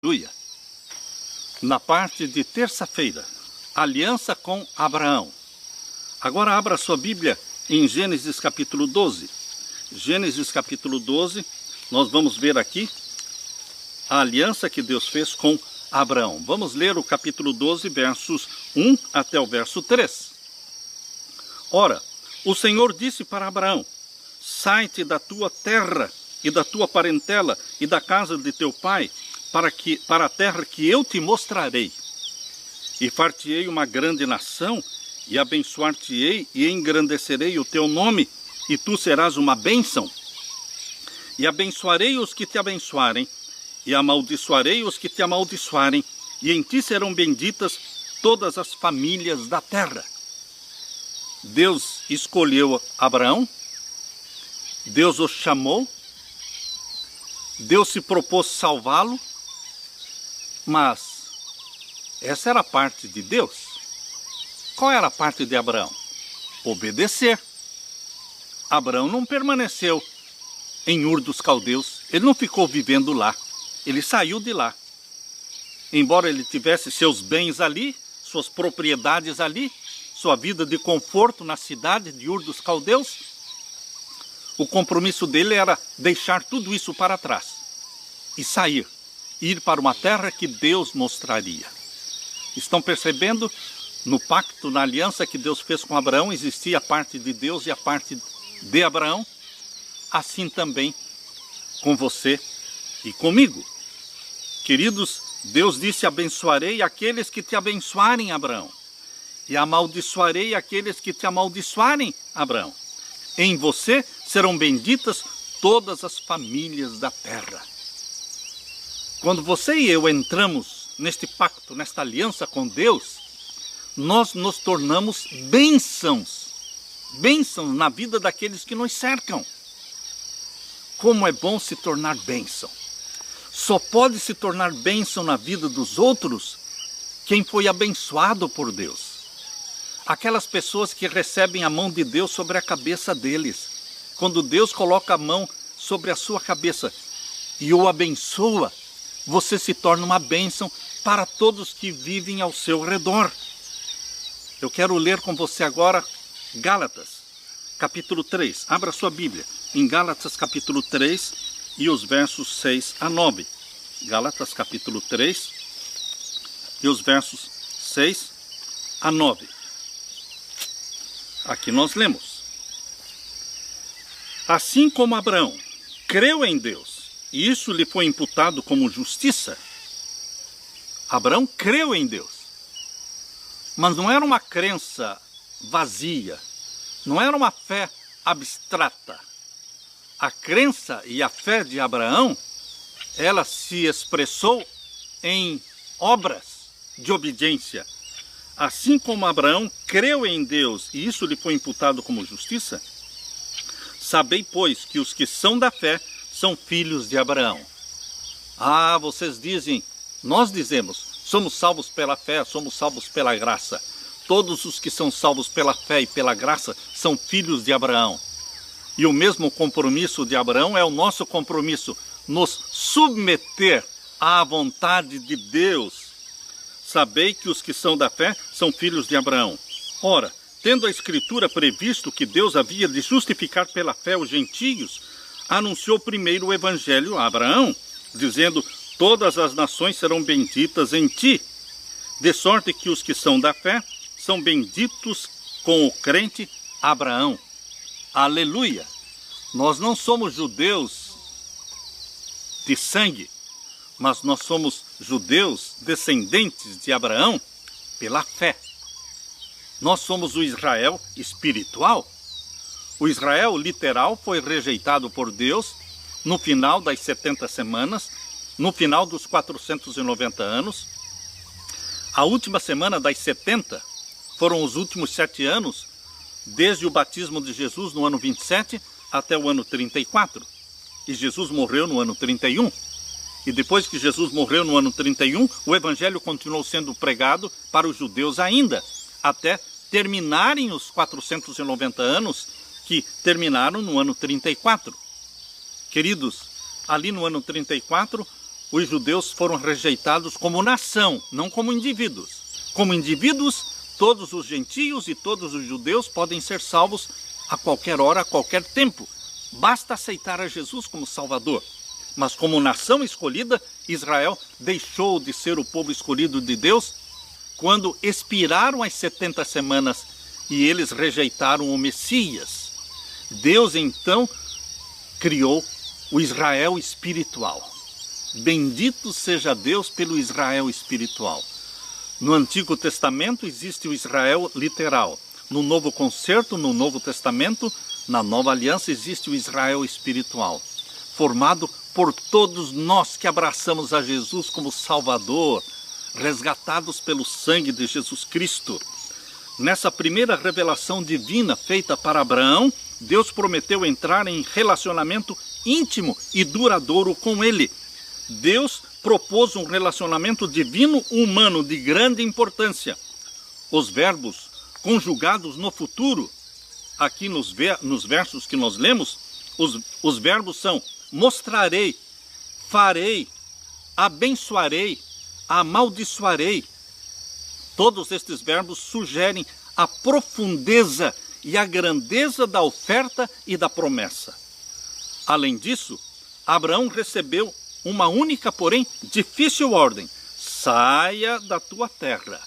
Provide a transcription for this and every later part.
Aleluia. Na parte de terça-feira, aliança com Abraão. Agora abra sua Bíblia em Gênesis capítulo 12. Gênesis capítulo 12, nós vamos ver aqui a aliança que Deus fez com Abraão. Vamos ler o capítulo 12, versos 1 até o verso 3. Ora, o Senhor disse para Abraão: sai-te da tua terra e da tua parentela e da casa de teu pai, para a terra que eu te mostrarei. E far-te-ei uma grande nação, e abençoar-te-ei, e engrandecerei o teu nome, e tu serás uma bênção. E abençoarei os que te abençoarem, e amaldiçoarei os que te amaldiçoarem, e em ti serão benditas todas as famílias da terra. Deus escolheu Abraão, Deus o chamou, Deus se propôs salvá-lo, mas essa era a parte de Deus. Qual era a parte de Abraão? Obedecer. Abraão não permaneceu em Ur dos Caldeus, ele não ficou vivendo lá, ele saiu de lá. Embora ele tivesse seus bens ali, suas propriedades ali, sua vida de conforto na cidade de Ur dos Caldeus, o compromisso dele era deixar tudo isso para trás e sair, ir para uma terra que Deus mostraria. Estão percebendo? No pacto, na aliança que Deus fez com Abraão, existia a parte de Deus e a parte de Abraão. Assim também com você e comigo. Queridos, Deus disse: abençoarei aqueles que te abençoarem, Abraão, e amaldiçoarei aqueles que te amaldiçoarem, Abraão. Em você serão benditas todas as famílias da terra. Quando você e eu entramos neste pacto, nesta aliança com Deus, nós nos tornamos bênçãos na vida daqueles que nos cercam. Como é bom se tornar bênção. Só pode se tornar bênção na vida dos outros quem foi abençoado por Deus. Aquelas pessoas que recebem a mão de Deus sobre a cabeça deles. Quando Deus coloca a mão sobre a sua cabeça e o abençoa, você se torna uma bênção para todos que vivem ao seu redor. Eu quero ler com você agora Gálatas, capítulo 3. Abra sua Bíblia em Gálatas, capítulo 3 e os versos 6 a 9. Gálatas, capítulo 3 e os versos 6 a 9. Aqui nós lemos: assim como Abraão creu em Deus, e isso lhe foi imputado como justiça. Abraão creu em Deus, mas não era uma crença vazia, não era uma fé abstrata. A crença e a fé de Abraão, ela se expressou em obras de obediência. Assim como Abraão creu em Deus, e isso lhe foi imputado como justiça, sabei, pois, que os que são da fé são filhos de Abraão. Ah, vocês dizem, nós dizemos, somos salvos pela fé, somos salvos pela graça. Todos os que são salvos pela fé e pela graça são filhos de Abraão. E o mesmo compromisso de Abraão é o nosso compromisso, nos submeter à vontade de Deus. Sabei que os que são da fé são filhos de Abraão. Ora, tendo a Escritura previsto que Deus havia de justificar pela fé os gentios, anunciou primeiro o Evangelho a Abraão, dizendo: todas as nações serão benditas em ti. De sorte que os que são da fé são benditos com o crente Abraão. Aleluia! Nós não somos judeus de sangue, mas nós somos judeus descendentes de Abraão pela fé. Nós somos o Israel espiritual. O Israel literal foi rejeitado por Deus no final das 70 semanas, no final dos 490 anos. A última semana das 70 foram os últimos 7 anos, desde o batismo de Jesus no ano 27 até o ano 34. E Jesus morreu no ano 31. E depois que Jesus morreu no ano 31, o Evangelho continuou sendo pregado para os judeus ainda, até terminarem os 490 anos, que terminaram no ano 34. Queridos, ali no ano 34, os judeus foram rejeitados como nação, não como indivíduos. Como indivíduos, todos os gentios e todos os judeus podem ser salvos a qualquer hora, a qualquer tempo. Basta aceitar a Jesus como Salvador. Mas como nação escolhida, Israel deixou de ser o povo escolhido de Deus quando expiraram as 70 semanas e eles rejeitaram o Messias. Deus então criou o Israel espiritual. Bendito seja Deus pelo Israel espiritual. No Antigo Testamento existe o Israel literal. No Novo Concerto, no Novo Testamento, na Nova Aliança, existe o Israel espiritual, formado por todos nós que abraçamos a Jesus como Salvador, resgatados pelo sangue de Jesus Cristo. Nessa primeira revelação divina feita para Abraão, Deus prometeu entrar em relacionamento íntimo e duradouro com ele. Deus propôs um relacionamento divino-humano de grande importância. Os verbos conjugados no futuro, aqui nos versos que nós lemos, os verbos são mostrarei, farei, abençoarei, amaldiçoarei. Todos estes verbos sugerem a profundeza e a grandeza da oferta e da promessa. Além disso, Abraão recebeu uma única, porém difícil ordem: saia da tua terra.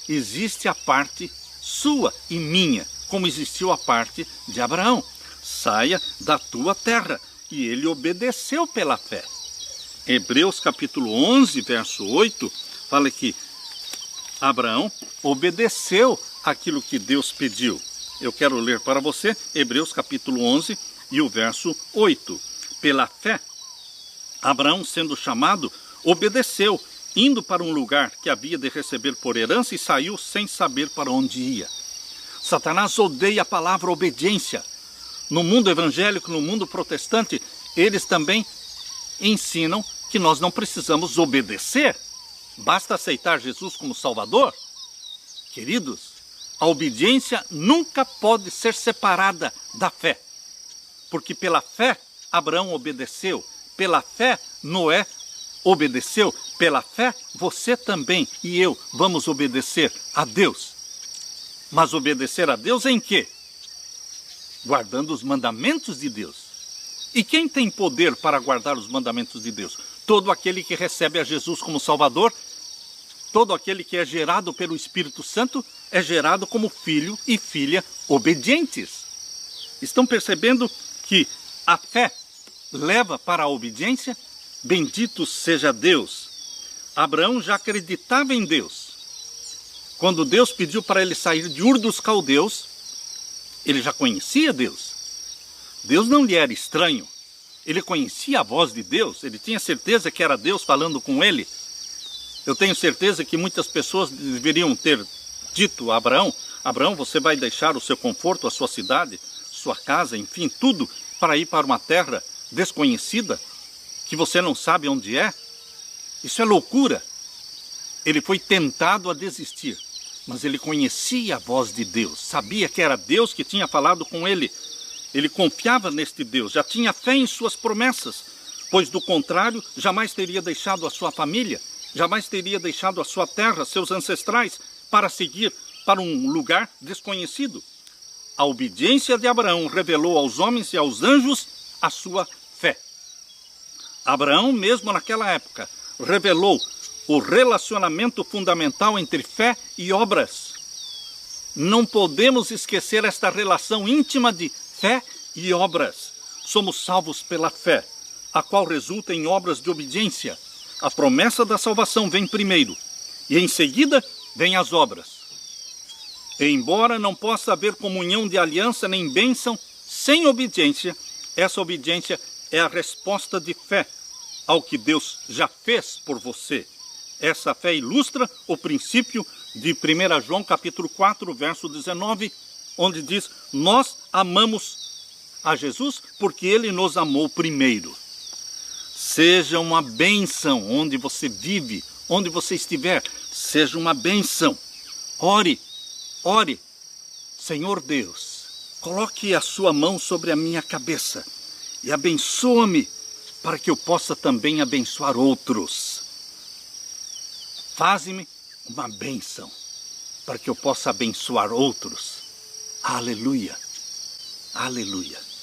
Existe a parte sua e minha, como existiu a parte de Abraão. Saia da tua terra. E ele obedeceu pela fé. Hebreus capítulo 11, verso 8, fala que Abraão obedeceu aquilo que Deus pediu. Eu quero ler para você Hebreus capítulo 11 e o verso 8. Pela fé, Abraão, sendo chamado, obedeceu, indo para um lugar que havia de receber por herança, e saiu sem saber para onde ia. Satanás odeia a palavra obediência. No mundo evangélico, no mundo protestante, eles também ensinam que nós não precisamos obedecer. Basta aceitar Jesus como Salvador. Queridos, a obediência nunca pode ser separada da fé. Porque pela fé, Abraão obedeceu. Pela fé, Noé obedeceu. Pela fé, você também e eu vamos obedecer a Deus. Mas obedecer a Deus em quê? Guardando os mandamentos de Deus. E quem tem poder para guardar os mandamentos de Deus? Todo aquele que recebe a Jesus como Salvador, todo aquele que é gerado pelo Espírito Santo, é gerado como filho e filha obedientes. Estão percebendo que a fé leva para a obediência? Bendito seja Deus. Abraão já acreditava em Deus. Quando Deus pediu para ele sair de Ur dos Caldeus, ele já conhecia Deus. Deus não lhe era estranho. Ele conhecia a voz de Deus. Ele tinha certeza que era Deus falando com ele. Eu tenho certeza que muitas pessoas deveriam ter dito a Abraão: Abraão, você vai deixar o seu conforto, a sua cidade, sua casa, enfim, tudo, para ir para uma terra desconhecida, que você não sabe onde é? Isso é loucura. Ele foi tentado a desistir. Mas ele conhecia a voz de Deus, sabia que era Deus que tinha falado com ele. Ele confiava neste Deus, já tinha fé em suas promessas, pois do contrário, jamais teria deixado a sua família, jamais teria deixado a sua terra, seus ancestrais, para seguir para um lugar desconhecido. A obediência de Abraão revelou aos homens e aos anjos a sua fé. Abraão, mesmo naquela época, revelou o relacionamento fundamental entre fé e obras. Não podemos esquecer esta relação íntima de fé e obras. Somos salvos pela fé, a qual resulta em obras de obediência. A promessa da salvação vem primeiro, e em seguida vem as obras. E embora não possa haver comunhão de aliança nem bênção sem obediência, essa obediência é a resposta de fé ao que Deus já fez por você. Essa fé ilustra o princípio de 1 João capítulo 4, verso 19, onde diz: nós amamos a Jesus porque Ele nos amou primeiro. Seja uma bênção onde você vive, onde você estiver, seja uma bênção. Ore, ore. Senhor Deus, coloque a sua mão sobre a minha cabeça e abençoa-me para que eu possa também abençoar outros. Faze-me uma bênção, para que eu possa abençoar outros. Aleluia, aleluia.